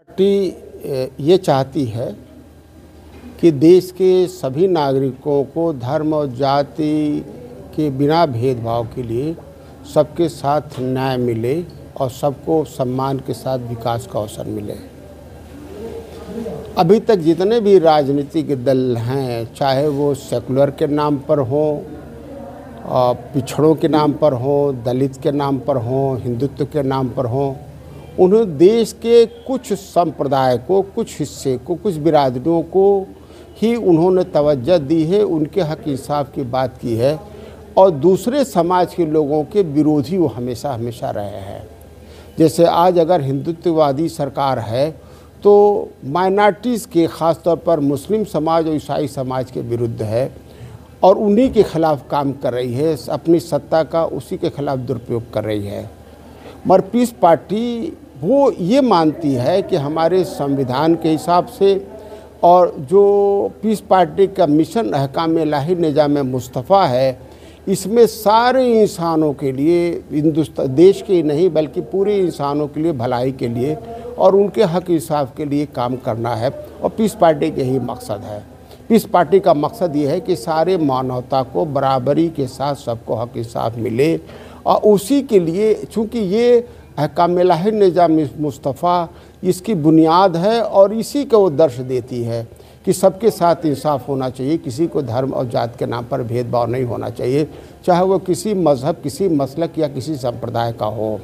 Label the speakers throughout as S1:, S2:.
S1: Party ये चाहती है कि देश के सभी नागरिकों को धर्म और जाति के बिना भेदभाव के लिए सबके साथ न्याय मिले और सबको सम्मान के साथ विकास का अवसर मिले। अभी तक जितने भी राजनीतिक दल हैं, चाहे वो सेकुलर के नाम पर हों, पिछड़ों के नाम पर हों, दलित के नाम पर हों, हिंदुत्व के नाम पर हों, उन्होंने देश के कुछ संप्रदाय को, कुछ हिस्से को, कुछ बिरादरियों को ही उन्होंने तवज्जो दी है, उनके हक इंसाफ की बात की है और दूसरे समाज के लोगों के विरोधी वो हमेशा हमेशा रहे हैं। जैसे आज अगर हिंदुत्ववादी सरकार है तो माइनॉरिटीज़ के ख़ास तौर पर मुस्लिम समाज और ईसाई समाज के विरुद्ध है और उन्हीं के ख़िलाफ़ काम कर रही है, अपनी सत्ता का उसी के ख़िलाफ़ दुरुपयोग कर रही है। मगर पीस पार्टी वो ये मानती है कि हमारे संविधान के हिसाब से और जो पीस पार्टी का मिशन अहकाम इलाही निज़ाम मुस्तफ़ा है, इसमें सारे इंसानों के लिए, हिंदुस्तान देश के ही नहीं बल्कि पूरे इंसानों के लिए भलाई के लिए और उनके हक इंसाफ के लिए काम करना है और पीस पार्टी के ही मकसद है। पीस पार्टी का मकसद ये है कि सारे मानवता को बराबरी के साथ सबको हक इंसाफ मिले और उसी के लिए, चूँकि ये अहकाम इलाही निज़ाम मुस्तफ़ा इसकी बुनियाद है और इसी को वो दर्श देती है कि सबके साथ इंसाफ होना चाहिए, किसी को धर्म और जात के नाम पर भेदभाव नहीं होना चाहिए, चाहे वो किसी मज़हब, किसी मसलक या किसी संप्रदाय का हो।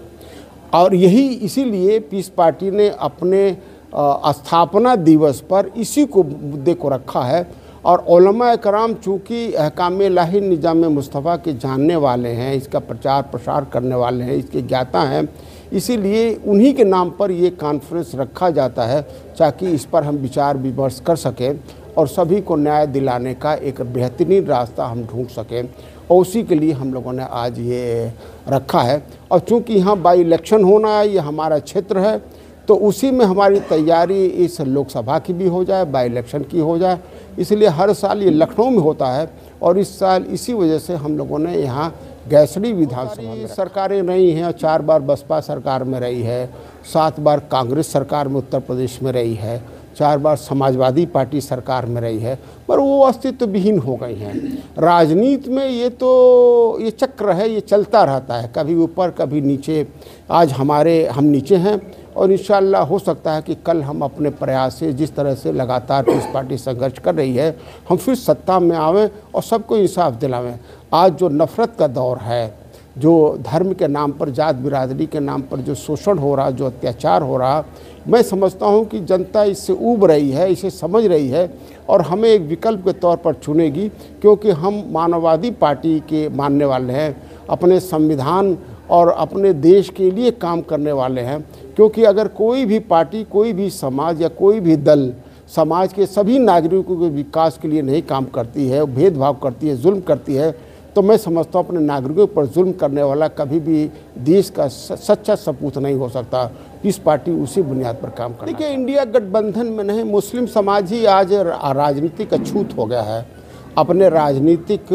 S1: और यही इसीलिए पीस पार्टी ने अपने स्थापना दिवस पर इसी को मुद्दे को रखा है और उलमा कराम चूँकि अहकाम इलाही निज़ाम मुस्तफ़ा के जानने वाले हैं, इसका प्रचार प्रसार करने वाले हैं, इसके ज्ञाता हैं, इसीलिए उन्हीं के नाम पर ये कॉन्फ्रेंस रखा जाता है ताकि इस पर हम विचार विमर्श कर सकें और सभी को न्याय दिलाने का एक बेहतरीन रास्ता हम ढूंढ सकें और उसी के लिए हम लोगों ने आज ये रखा है। और चूँकि यहाँ बाई इलेक्शन होना है, ये हमारा क्षेत्र है, तो उसी में हमारी तैयारी इस लोकसभा की भी हो जाए, बाई इलेक्शन की हो जाए, इसलिए हर साल ये लखनऊ में होता है और इस साल इसी वजह से हम लोगों ने यहाँ गैसड़ी विधानसभा में सरकारें रही हैं और 4 बार बसपा सरकार में रही है, 7 बार कांग्रेस सरकार में उत्तर प्रदेश में रही है, 4 बार समाजवादी पार्टी सरकार में रही है, पर वो अस्तित्व विहीन हो गई हैं। राजनीति में ये चक्र है, ये चलता रहता है, कभी ऊपर कभी नीचे। आज हम नीचे हैं और इंशाअल्लाह हो सकता है कि कल हम अपने प्रयास से, जिस तरह से लगातार पीस पार्टी संघर्ष कर रही है, हम फिर सत्ता में आवें और सबको इंसाफ दिलावें। आज जो नफ़रत का दौर है, जो धर्म के नाम पर, जात बिरादरी के नाम पर जो शोषण हो रहा, जो अत्याचार हो रहा, मैं समझता हूँ कि जनता इससे ऊब रही है, इसे समझ रही है और हमें एक विकल्प के तौर पर चुनेगी, क्योंकि हम मानववादी पार्टी के मानने वाले हैं, अपने संविधान और अपने देश के लिए काम करने वाले हैं। क्योंकि अगर कोई भी पार्टी, कोई भी समाज या कोई भी दल समाज के सभी नागरिकों के विकास के लिए नहीं काम करती है, भेदभाव करती है, जुल्म करती है, तो मैं समझता हूँ अपने नागरिकों पर जुल्म करने वाला कभी भी देश का सच्चा सपूत नहीं हो सकता। इस पार्टी उसी बुनियाद पर काम करती है। देखिए, इंडिया गठबंधन में नहीं, मुस्लिम समाज ही आज राजनीतिक अछूत हो गया है अपने राजनीतिक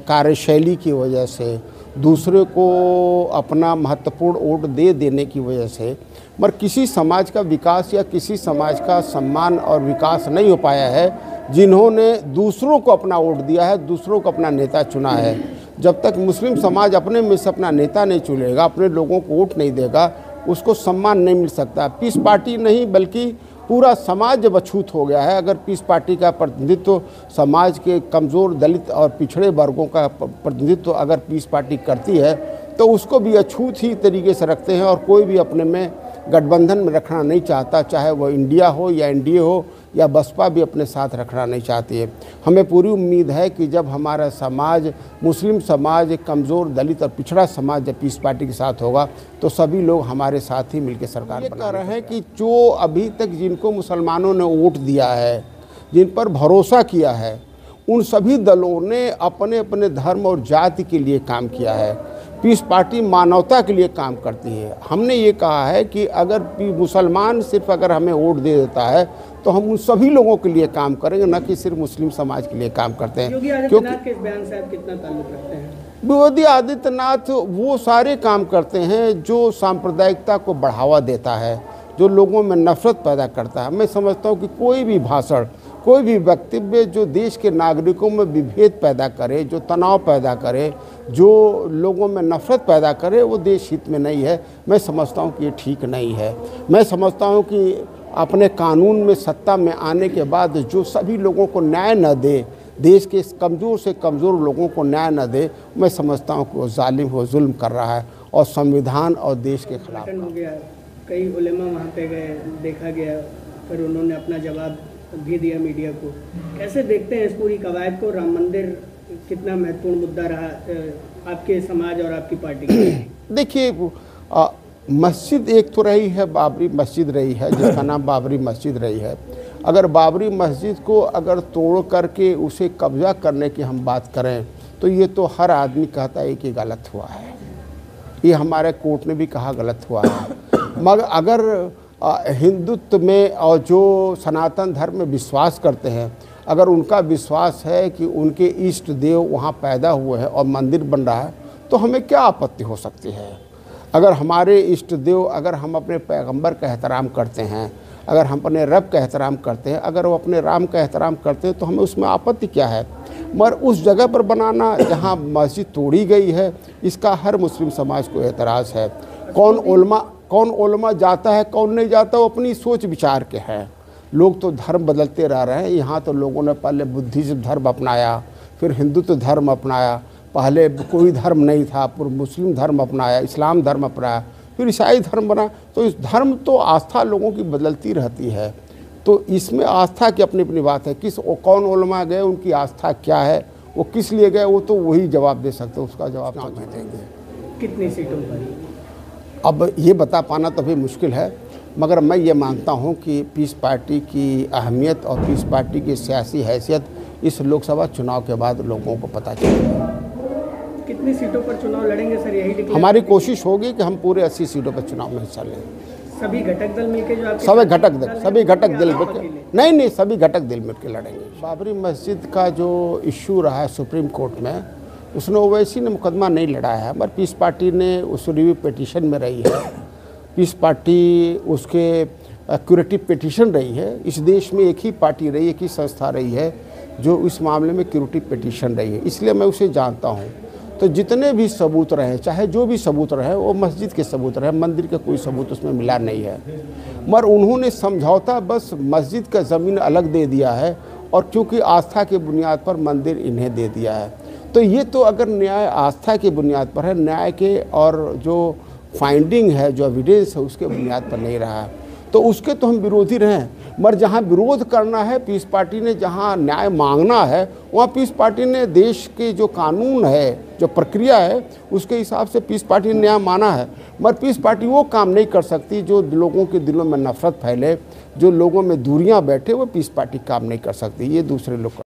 S1: कार्यशैली की वजह से, दूसरे को अपना महत्वपूर्ण वोट दे देने की वजह से। मगर किसी समाज का विकास या किसी समाज का सम्मान और विकास नहीं हो पाया है जिन्होंने दूसरों को अपना वोट दिया है, दूसरों को अपना नेता चुना है। जब तक मुस्लिम समाज अपने में से अपना नेता नहीं चुनेगा, अपने लोगों को वोट नहीं देगा, उसको सम्मान नहीं मिल सकता। पीस पार्टी नहीं बल्कि पूरा समाज जब अछूत हो गया है, अगर पीस पार्टी का प्रतिनिधित्व समाज के कमज़ोर, दलित और पिछड़े वर्गों का प्रतिनिधित्व अगर पीस पार्टी करती है तो उसको भी अछूत ही तरीके से रखते हैं और कोई भी अपने में गठबंधन में रखना नहीं चाहता, चाहे वह इंडिया हो या एनडीए हो या बसपा भी अपने साथ रखना नहीं चाहती है। हमें पूरी उम्मीद है कि जब हमारा समाज, मुस्लिम समाज, कमज़ोर, दलित और पिछड़ा समाज जब पीस पार्टी के साथ होगा तो सभी लोग हमारे साथ ही मिलकर सरकार बना रहे हैं। कि जो अभी तक जिनको मुसलमानों ने वोट दिया है, जिन पर भरोसा किया है, उन सभी दलों ने अपने अपने धर्म और जाति के लिए काम किया है। पीस पार्टी मानवता के लिए काम करती है। हमने ये कहा है कि अगर मुसलमान सिर्फ अगर हमें वोट दे देता है तो हम उन सभी लोगों के लिए काम करेंगे, न कि सिर्फ मुस्लिम समाज के लिए काम करते हैं।
S2: योगी आदित्यनाथ के इस बयान से आप कितना ताल्लुक रखते हैं?
S1: योगी आदित्यनाथ वो सारे काम करते हैं जो सांप्रदायिकता को बढ़ावा देता है, जो लोगों में नफरत पैदा करता है। मैं समझता हूँ कि कोई भी भाषण, कोई भी वक्तव्य जो देश के नागरिकों में विभेद पैदा करे, जो तनाव पैदा करे, जो लोगों में नफरत पैदा करे, वो देश हित में नहीं है। मैं समझता हूँ कि ये ठीक नहीं है। मैं समझता हूँ कि अपने कानून में सत्ता में आने के बाद जो सभी लोगों को न्याय न दे, देश के कमज़ोर से कमज़ोर लोगों को न्याय न दे, मैं समझता हूँ कि वो जालिम, वो जुल्म कर रहा है और संविधान और देश के खिलाफ
S2: हो गया। कई उलेमा वहाँ पे गए, देखा गया, फिर उन्होंने अपना जवाब भी दिया मीडिया को। कैसे देखते हैं इस पूरी कवायद को? राम मंदिर कितना महत्वपूर्ण मुद्दा रहा आपके समाज और आपकी पार्टी के?
S1: देखिए, मस्जिद एक तो रही है, बाबरी मस्जिद रही है, जिसका नाम बाबरी मस्जिद रही है। अगर बाबरी मस्जिद को अगर तोड़ करके उसे कब्जा करने की हम बात करें तो ये तो हर आदमी कहता है कि गलत हुआ है। ये हमारे कोर्ट ने भी कहा गलत हुआ है। मगर अगर हिंदुत्व में और जो सनातन धर्म में विश्वास करते हैं, अगर उनका विश्वास है कि उनके इष्ट देव वहाँ पैदा हुए हैं और मंदिर बन रहा है, तो हमें क्या आपत्ति हो सकती है? अगर हमारे इष्ट देव, अगर हम अपने पैगंबर का एहतराम करते हैं, अगर हम अपने रब का एहतराम करते हैं, अगर वो अपने राम का एहतराम करते हैं, तो हमें उसमें आपत्ति क्या है? मगर उस जगह पर बनाना जहाँ मस्जिद तोड़ी गई है, इसका हर मुस्लिम समाज को एतराज़ है। कौन उलमा जाता है, कौन नहीं जाता, वो अपनी सोच विचार के है। लोग तो धर्म बदलते रह रहे हैं। यहाँ तो लोगों ने पहले बुद्धिज्म धर्म अपनाया, फिर हिंदुत्व धर्म अपनाया, पहले कोई धर्म नहीं था, फिर मुस्लिम धर्म अपनाया, इस्लाम धर्म अपनाया, फिर ईसाई धर्म बना। तो इस धर्म तो आस्था लोगों की बदलती रहती है। तो इसमें आस्था की अपनी अपनी बात है। कौन उलमा गए, उनकी आस्था क्या है, वो किस लिए गए, वो तो वही जवाब दे सकते, उसका जवाब नहीं देंगे।
S2: कितनी सीटों पर?
S1: अब ये बता पाना तो भी मुश्किल है, मगर मैं ये मानता हूँ कि पीस पार्टी की अहमियत और पीस पार्टी की सियासी हैसियत इस लोकसभा चुनाव के बाद लोगों को पता चलेगा।
S2: कितनी सीटों पर चुनाव लड़ेंगे सर? यही
S1: हमारी कोशिश होगी कि हम पूरे 80 सीटों पर चुनाव में हिस्सा लें।
S2: सभी घटक दल मिलकर जो आपके
S1: सभी घटक दल मिलकर नहीं, सभी घटक दल मिलकर लड़ेंगे। बाबरी मस्जिद का जो इश्यू रहा है सुप्रीम कोर्ट में, उसने ओवैसी ने मुकदमा नहीं लड़ाया है, मगर पीस पार्टी ने उस रिव्यू पिटीशन में रही है। पीस पार्टी उसके क्यूरेटिव पिटीशन रही है। इस देश में एक ही पार्टी रही, एक ही संस्था रही है जो इस मामले में क्यूरेटिव पिटीशन रही है, इसलिए मैं उसे जानता हूँ। तो जितने भी सबूत रहे, चाहे जो भी सबूत रहे, वो मस्जिद के सबूत रहे, मंदिर का कोई सबूत उसमें मिला नहीं है। मगर उन्होंने समझौता बस मस्जिद का ज़मीन अलग दे दिया है, और क्योंकि आस्था के बुनियाद पर मंदिर इन्हें दे दिया है। तो ये तो अगर न्याय आस्था की बुनियाद पर है, न्याय के और जो फाइंडिंग है, जो एविडेंस है, उसके बुनियाद पर नहीं रहा है, तो उसके तो हम विरोधी रहे। मगर जहाँ विरोध करना है, पीस पार्टी ने जहाँ न्याय मांगना है, वहाँ पीस पार्टी ने देश के जो कानून है, जो प्रक्रिया है, उसके हिसाब से पीस पार्टी ने न्याय माना है। मगर पीस पार्टी वो काम नहीं कर सकती जो लोगों के दिलों में नफरत फैले, जो लोगों में दूरियां बैठे, वो पीस पार्टी काम नहीं कर सकती। ये दूसरे लोग